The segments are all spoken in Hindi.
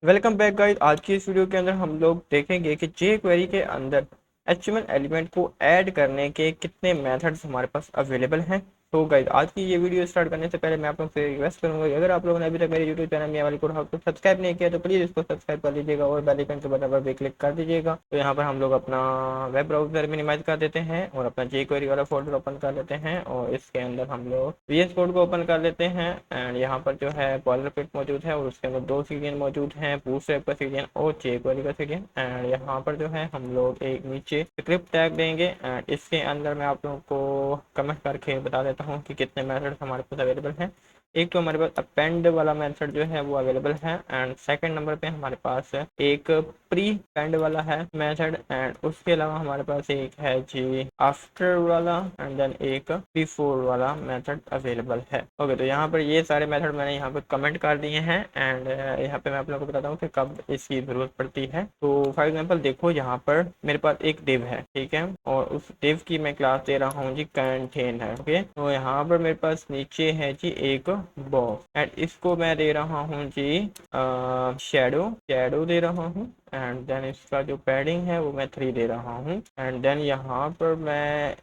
Welcome back guys. आज की इस वीडियो के अंदर हम लोग देखेंगे कि जे क्वेरी के अंदर एचटीएमएल एलिमेंट को ऐड करने के कितने मेथड्स हमारे पास अवेलेबल हैं। तो गाइस आज की ये वीडियो स्टार्ट करने से पहले मैं आप लोगों से रिक्वेस्ट करूंगा कि अगर आप लोगों ने अभी तक मेरे यूट्यूब चैनल में वाली कोड को सब्सक्राइब नहीं किया तो प्लीज़ इसको सब्सक्राइब कर लीजिएगा और बेल आइकन के बटन पर भी क्लिक कर दीजिएगा। तो यहाँ पर हम लोग अपना वेब ब्राउजर मिनिमाइज कर देते हैं और अपना जे क्वेरी वाला फोल्डर ओपन कर लेते हैं और इसके अंदर हम लोग VS कोड को ओपन कर लेते हैं। एंड यहाँ पर जो है बॉलर पिट मौजूद है और उसके अंदर दो सीडियन मौजूद हैं, बूटस्ट्रैप का सीडियन और जे क्वेरी का सीडियन। एंड यहाँ पर जो है हम लोग एक नीचे स्क्रिप्ट टैग देंगे एंड इसके अंदर मैं आप लोगों को कमेंट करके बता देता हूँ कि कितने मेथड हमारे पास अवेलेबल हैं। एक तो हमारे पास अपेंड वाला मेथड जो है वो अवेलेबल है एंड सेकंड नंबर पे हमारे पास एक प्री पेंड वाला है मेथड एंड उसके अलावा हमारे पास एक है जी आफ्टर वाला एंड देन एक बिफोर वाला मेथड अवेलेबल है। ओके, तो यहाँ पर ये सारे मेथड मैंने यहाँ पर कमेंट कर दिए हैं एंड यहाँ पे मैं आप लोगों को बताता हूँ कि कब इसकी जरूरत पड़ती है। तो फॉर एग्जाम्पल देखो, यहाँ पर मेरे पास एक div है, ठीक है, और उस div की मैं क्लास दे रहा हूँ जी कंटेन है। ओके, तो यहाँ पर मेरे पास नीचे है जी एक बॉक्स एंड इसको मैं दे रहा हूँ जी शेडो शेडो दे रहा हूँ एंड देन इसका जो पैडिंग है वो मैं 3 दे रहा हूँ एंड देन यहाँ पर मैं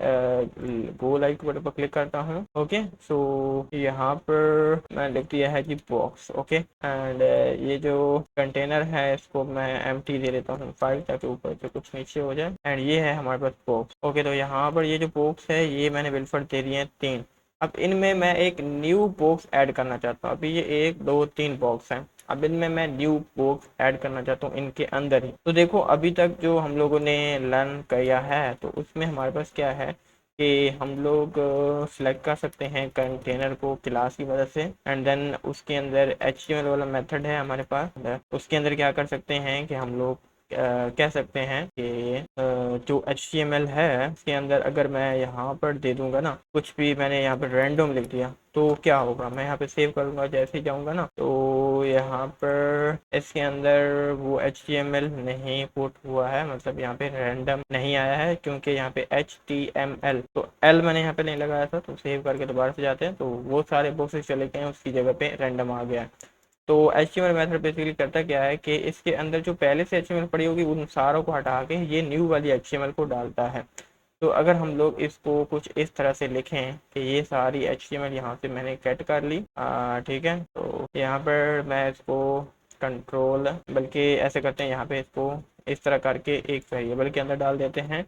गो लाइक बटन पर क्लिक करता हूँ। ओके, सो यहाँ पर मैं लिख दिया है जी बॉक्स। ओके, एंड ये जो कंटेनर है इसको मैं एम्प्टी दे देता हूँ 5 ताकि ऊपर से कुछ नीचे हो जाए एंड ये है हमारे पास बॉक्स। ओके, तो यहाँ पर ये जो बॉक्स है ये मैंने बिलफर दे दिए हैं 3। अब इनमें मैं एक न्यू बॉक्स ऐड करना चाहता हूँ। अभी ये 1 2 3 बॉक्स हैं, अब इनमें मैं न्यू बॉक्स ऐड करना चाहता हूँ इनके अंदर ही। तो देखो अभी तक जो हम लोगों ने लर्न किया है तो उसमें हमारे पास क्या है कि हम लोग सिलेक्ट कर सकते हैं कंटेनर को क्लास की मदद से एंड देन उसके अंदर HTML वाला मेथड है हमारे पास। उसके अंदर क्या कर सकते हैं कि हम लोग कह सकते हैं कि जो HTML है उसके अंदर अगर मैं यहाँ पर दे दूंगा ना कुछ भी, मैंने यहाँ पर रैंडम लिख दिया तो क्या होगा, मैं यहाँ पे सेव करूंगा, जैसे ही जाऊंगा ना तो यहाँ पर इसके अंदर वो HTML नहीं पुट हुआ है, मतलब यहाँ पे रैंडम नहीं आया है क्योंकि यहाँ पे HTML तो L मैंने यहाँ पे नहीं लगाया था। तो सेव करके दोबारा से जाते हैं तो वो सारे बॉक्सेस चले गए हैं, उसकी जगह पे रैंडम आ गया है। तो HTML मेथड बेसिकली करता क्या है कि इसके अंदर जो पहले से HTML पड़ी होगी उन सारों को हटा के ये न्यू वाली HTML को डालता है। तो अगर हम लोग इसको कुछ इस तरह से लिखें कि ये सारी HTML यहाँ से मैंने कट कर ली, ठीक है, तो यहाँ पर मैं इसको कंट्रोल, बल्कि ऐसे करते हैं यहाँ पे इसको इस तरह करके एक वेरिएबल के अंदर डाल देते हैं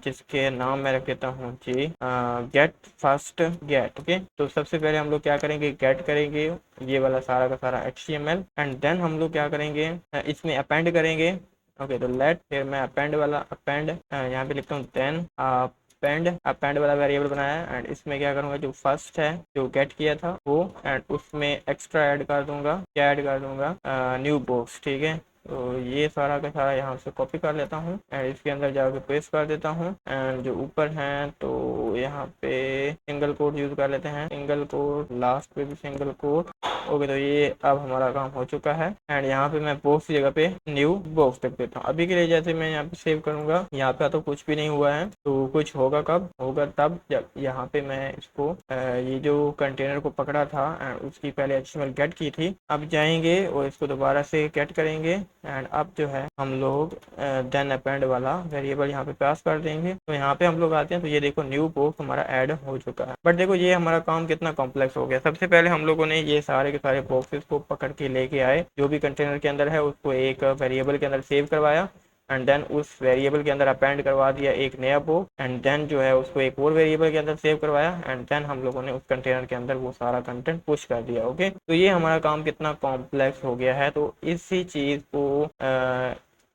जिसके नाम मैं रख देता हूँ जी गेट फर्स्ट गेट। ओके, तो सबसे पहले हम लोग क्या करेंगे, गेट करेंगे ये वाला सारा का सारा HTML एंड देन हम लोग क्या करेंगे इसमें अपेंड करेंगे। ओके, तो लेट, फिर मैं अपेंड वाला अपेंड यहाँ पे लिखता हूँ देन अपेंड अपेंड वाला वेरिएबल बनाया है एंड इसमें क्या करूँगा, जो फर्स्ट है जो गेट किया था वो एंड उसमें एक्स्ट्रा ऐड कर दूंगा, क्या ऐड कर दूंगा, न्यू बॉक्स। ठीक है, तो ये सारा का सारा यहाँ से कॉपी कर लेता हूँ एंड इसके अंदर जाकर पेस्ट कर देता हूँ एंड जो ऊपर है तो यहाँ पे सिंगल कोड यूज कर लेते हैं, सिंगल कोड, लास्ट पे भी सिंगल कोड। ओके, तो ये अब हमारा काम हो चुका है एंड यहाँ पे मैं बॉक्स की जगह पे न्यू बॉक्स लिख देता हूँ। अभी के लिए जैसे मैं यहाँ पे सेव करूंगा, यहाँ पे तो कुछ भी नहीं हुआ है, तो कुछ होगा कब होगा, तब जब यहाँ पे मैं इसको ये जो कंटेनर को पकड़ा था एंड उसकी पहले HTML गेट की थी, अब जाएंगे और इसको दोबारा से गेट करेंगे एंड अब जो है हम लोग देन अपेंड वाला वेरिएबल यहाँ पे पास कर देंगे। तो यहाँ पे हम लोग आते हैं तो ये देखो न्यू बॉक्स हमारा ऐड हो चुका है। बट देखो ये हमारा काम कितना कॉम्प्लेक्स हो गया। सबसे पहले हम लोगों ने ये सारे के सारे बॉक्सेस को पकड़ के लेके आए, जो भी कंटेनर के अंदर है उसको एक वेरिएबल के अंदर सेव करवाया एंड देन उस वेरिएबल के अंदर अपेंड करवा दिया एक नया बॉक्स एंड देन जो है उसको एक और वेरिएबल के अंदर सेव करवाया एंड देन हम लोगों ने उस कंटेनर के अंदर वो सारा कंटेंट पुश कर दिया। ओके, तो ये हमारा काम कितना कॉम्प्लेक्स हो गया है। तो इसी चीज़ को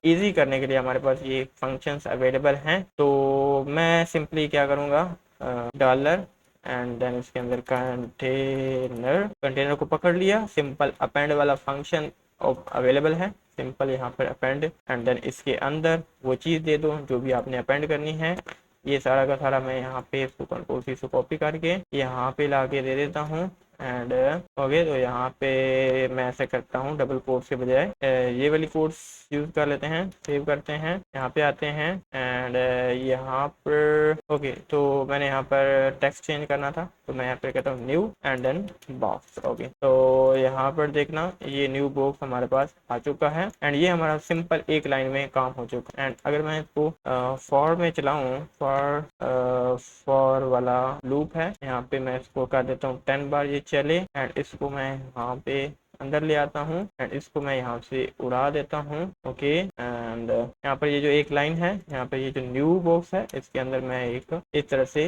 ईजी करने के लिए हमारे पास ये फंक्शंस अवेलेबल हैं। तो मैं सिंपली क्या करूँगा, डॉलर एंड देन इसके अंदर कंटेनर को पकड़ लिया, सिंपल अपेंड वाला फंक्शन अवेलेबल है, सिंपल यहाँ पर अपेंड एंड देन इसके अंदर वो चीज़ दे दो जो भी आपने अपेंड करनी है। ये सारा का सारा मैं यहाँ पे इसको कंट्रोल C से कॉपी करके यहाँ पे ला के दे देता हूँ एंड ओके, तो यहाँ पे मैं ऐसे करता हूँ, डबल कोट्स के बजाय ये वाली कोट्स यूज कर लेते हैं, सेव करते हैं, यहाँ पे आते हैं एंड यहाँ पर ओके, तो मैंने यहाँ पर टेक्स्ट चेंज करना था, तो मैं यहाँ पे कहता हूँ new and then box. Okay, तो यहाँ पर देखना ये न्यू बॉक्स हमारे पास आ चुका है एंड ये हमारा सिंपल एक लाइन में काम हो चुका है। एंड अगर मैं इसको फॉर में चलाऊँ, फॉर वाला लूप है, यहाँ पे मैं इसको कर देता हूँ 10 बार ये चले एंड इसको मैं यहाँ पे अंदर ले आता हूँ एंड इसको मैं यहाँ से उड़ा देता हूँ। ओके, एंड यहाँ पर ये जो एक लाइन है, यहाँ पर ये जो न्यू बॉक्स है, इसके अंदर मैं एक इस तरह से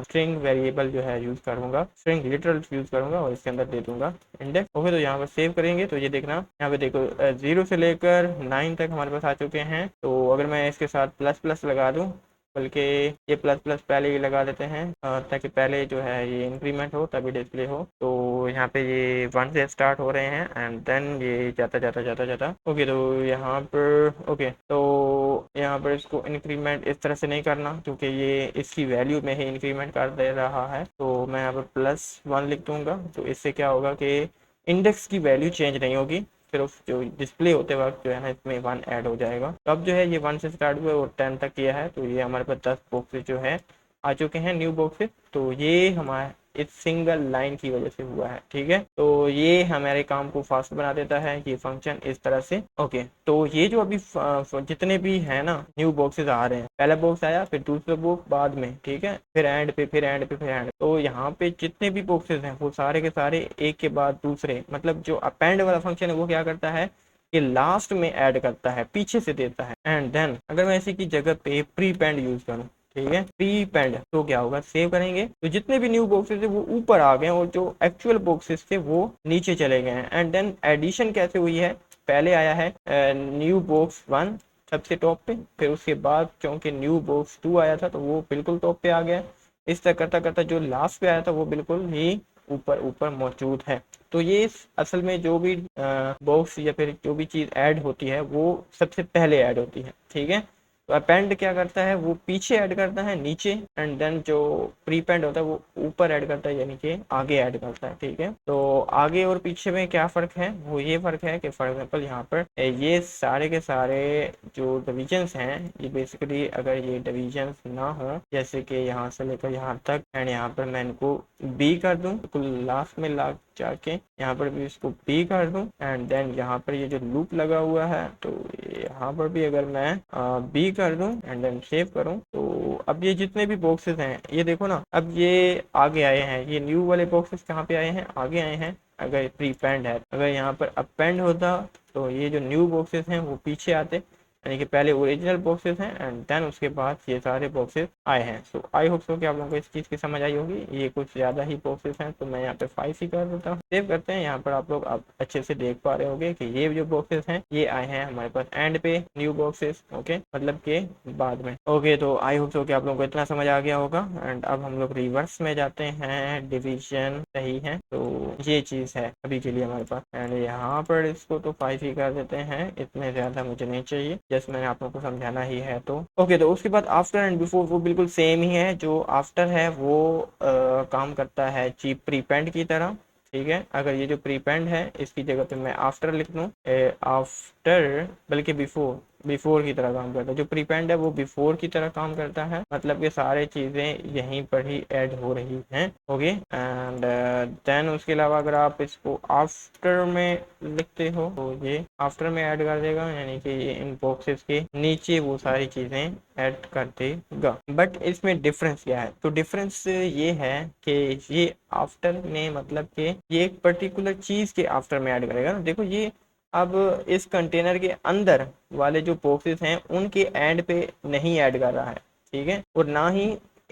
स्ट्रिंग वेरिएबल जो है यूज करूंगा, स्ट्रिंग लिटरल यूज करूंगा और इसके अंदर दे दूंगा इंडेक्स। ओके, तो यहाँ पर सेव करेंगे तो ये देखना, यहाँ पे देखो 0 से लेकर 9 तक हमारे पास आ चुके हैं। तो अगर मैं इसके साथ प्लस प्लस लगा दूँ, बल्कि ये प्लस प्लस पहले ही लगा देते हैं ताकि पहले जो है ये इंक्रीमेंट हो तभी डिस्प्ले हो। तो यहाँ पे ये 1 से स्टार्ट हो रहे हैं एंड देन ये जाता जाता जाता जाता। ओके, तो यहाँ पर ओके, तो यहाँ पर इसको इंक्रीमेंट इस तरह से नहीं करना क्योंकि ये इसकी वैल्यू में ही इंक्रीमेंट कर दे रहा है। तो मैं यहाँ पर +1 लिख दूंगा, तो इससे क्या होगा कि इंडेक्स की वैल्यू चेंज नहीं होगी, सिर्फ जो डिस्प्ले होते वक्त जो है ना इसमें 1 ऐड हो जाएगा। तो अब जो है ये 1 से स्टार्ट हुआ और 10 तक किया है, तो ये हमारे पास 10 बॉक्सेस जो है आ चुके हैं, न्यू बॉक्सेस। तो ये हमारे इस सिंगल लाइन की वजह से हुआ है, ठीक है। तो ये हमारे काम को फास्ट बना देता है ये फंक्शन इस तरह से। ओके, तो ये जो अभी जितने भी है ना न्यू बॉक्सेस आ रहे हैं, पहला बॉक्स आया, फिर दूसरा बॉक्स बाद में, ठीक है, फिर एंड पे, फिर एंड पे, फिर एंड। तो यहाँ पे जितने भी बॉक्सेस हैं वो सारे के सारे एक के बाद दूसरे, मतलब जो अपेंड वाला फंक्शन है वो क्या करता है कि लास्ट में ऐड करता है, पीछे से देता है। एंड देन अगर मैं इसी की जगह पे प्री पेंड यूज करूँ, ठीक है, प्री पेंड, तो क्या होगा, सेव करेंगे तो जितने भी न्यू बॉक्सेस थे वो ऊपर आ गए और जो एक्चुअल बॉक्सेस थे वो नीचे चले गए हैं। एंड देन एडिशन कैसे हुई है, पहले आया है न्यू बॉक्स 1 सबसे टॉप पे, फिर उसके बाद क्योंकि न्यू बॉक्स 2 आया था तो वो बिल्कुल टॉप पे आ गया। इस तरह करता करता जो लास्ट पे आया था वो बिल्कुल ही ऊपर ऊपर मौजूद है। तो ये असल में जो भी बॉक्स या फिर जो भी चीज़ ऐड होती है वो सबसे पहले ऐड होती है, ठीक है। तो अपेंड क्या करता है, वो पीछे ऐड करता है नीचे, एंड देन जो प्रीपेंड होता है वो ऊपर ऐड करता है, यानी कि आगे ऐड करता है, ठीक है। तो आगे और पीछे में क्या फ़र्क है, वो ये फ़र्क है कि फॉर एग्जांपल यहाँ पर ये सारे के सारे जो डिविजन्स हैं, ये बेसिकली अगर ये डिविजन्स ना हो, जैसे कि यहाँ से लेकर यहाँ तक, एंड यहाँ पर मैं इनको बी कर दूँ, बिल्कुल लास्ट में ला जाके यहाँ पर भी इसको बी कर दूँ, एंड देन यहाँ पर ये जो लूप लगा हुआ है तो यहाँ पर भी अगर मैं बी कर दूँ एंड देन सेव करूँ, तो अब ये जितने भी बॉक्सेस हैं ये देखो ना, अब ये आगे आए हैं, ये न्यू वाले बॉक्सेस कहाँ पे आए हैं, आगे आए हैं। अगर प्री पेंड है, अगर यहाँ पर अपेंड होता तो ये जो न्यू बॉक्सेस हैं वो पीछे आते, यानी कि पहले ओरिजिनल बॉक्सेस हैं एंड देन उसके बाद ये सारे बॉक्सेस आए हैं। सो आई होप सो कि आप लोगों को इस चीज़ की समझ आई होगी। ये कुछ ज़्यादा ही बॉक्सेस हैं तो मैं यहाँ पे 5 ही कर देता हूँ, सेव करते हैं। यहाँ पर आप लोग अब अच्छे से देख पा रहे होंगे कि ये जो बॉक्सेस हैं ये आए हैं हमारे पास एंड पे, न्यू बॉक्सेस, ओके, मतलब के बाद में। ओके, तो आई होप सो कि आप लोगों को इतना समझ आ गया होगा। एंड अब हम लोग रिवर्स में जाते हैं, डिवीजन सही है, तो ये चीज़ है अभी के लिए हमारे पास। एंड यहाँ पर इसको तो 5 ही कर देते हैं, इतने ज़्यादा मुझे नहीं चाहिए, जैसे मैंने आप लोगों को समझाना ही है। तो ओके, तो उसके बाद आफ्टर एंड बिफोर वो बिल्कुल सेम ही है। जो आफ्टर है वो काम करता है चीप प्रीपेंड की तरह, ठीक है। अगर ये जो प्रीपेंड है इसकी जगह पे मैं आफ्टर लिख दूँ, आफ्टर बल्कि बिफोर की तरह काम करता है। जो प्रीपेंड है वो बिफोर की तरह काम करता है, मतलब ये सारी चीज़ें यहीं पर ही ऐड हो रही हैं, ओके। एंड देन उसके अलावा अगर आप इसको आफ्टर में लिखते हो तो ये आफ्टर में ऐड कर देगा, यानी कि ये इन बॉक्सेस के नीचे वो सारी चीज़ें ऐड कर देगा। बट इसमें डिफरेंस क्या है, तो डिफरेंस ये है कि ये आफ्टर में मतलब कि ये एक पर्टिकुलर चीज़ के आफ्टर में ऐड करेगा ना। देखो ये अब इस कंटेनर के अंदर वाले जो बॉक्सेस हैं उनके एंड पे नहीं ऐड कर रहा है, ठीक है, और ना ही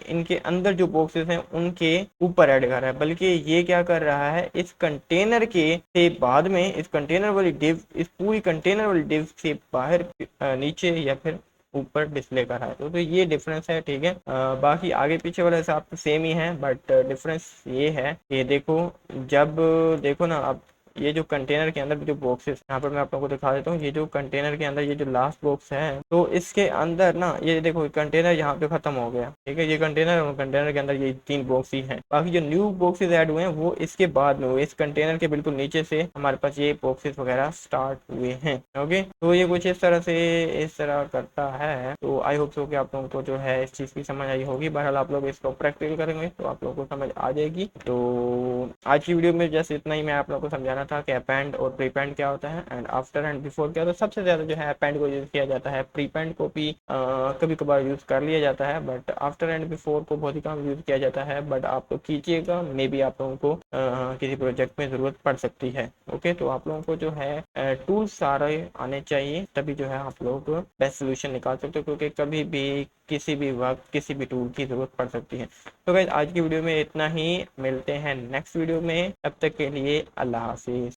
इनके अंदर जो बॉक्सेस हैं उनके ऊपर ऐड कर रहा है, बल्कि ये क्या कर रहा है, इस कंटेनर के से बाद में इस कंटेनर वाली डिव, इस पूरी कंटेनर वाली डिव से बाहर नीचे या फिर ऊपर डिस्प्ले कर रहा है। तो ये डिफरेंस है, ठीक है। बाकी आगे पीछे वाला हिसाब तो सेम ही है, बट डिफरेंस ये है कि देखो, जब देखो ना, अब ये जो कंटेनर के अंदर जो बॉक्सेस, यहाँ पर मैं आप लोगों को दिखा देता हूँ, ये जो कंटेनर के अंदर ये जो लास्ट बॉक्स है, तो इसके अंदर ना ये देखो कंटेनर यहाँ पे खत्म हो गया, ठीक है। ये कंटेनर और कंटेनर के अंदर ये 3 बॉक्स ही हैं। बाकी जो न्यू बॉक्सेस ऐड हुए हैं वो इसके बाद में हुए, इस कंटेनर के बिल्कुल नीचे से हमारे पास ये बॉक्सेस वगैरह स्टार्ट हुए हैं। ओके, तो ये कुछ इस तरह से इस तरह करता है। तो आई होप सो कि आप लोगों को जो है इस चीज़ की समझ आई होगी। बहरहाल आप लोग इसको प्रैक्टिकल करेंगे तो आप लोगों को समझ आ जाएगी। तो आज की वीडियो में जैसे इतना ही मैं आप लोगों को समझाना था कि अपेंड और प्रीपेंड क्या होता है एंड आफ्टर एंड बिफोर क्या होता है। सबसे ज़्यादा जो है अपेंड को यूज़ किया जाता है, प्रीपेंड को भी कभी कभार यूज़ कर लिया जाता है, बट आफ्टर एंड बिफोर को बहुत ही कम यूज़ किया जाता है। बट आप लोग कीजिएगा, मे बी आप लोगों को किसी प्रोजेक्ट में ज़रूरत पड़ सकती है। ओके, तो आप लोगों को जो है टूल्स सारे आने चाहिए, तभी जो है आप लोग बेस्ट सोल्यूशन निकाल सकते हो, क्योंकि कभी भी किसी भी वक्त किसी भी टूल की ज़रूरत पड़ सकती है। तो गाइस आज की वीडियो में इतना ही, मिलते हैं नेक्स्ट वीडियो में, तब तक के लिए अल्लाह हाफिज़।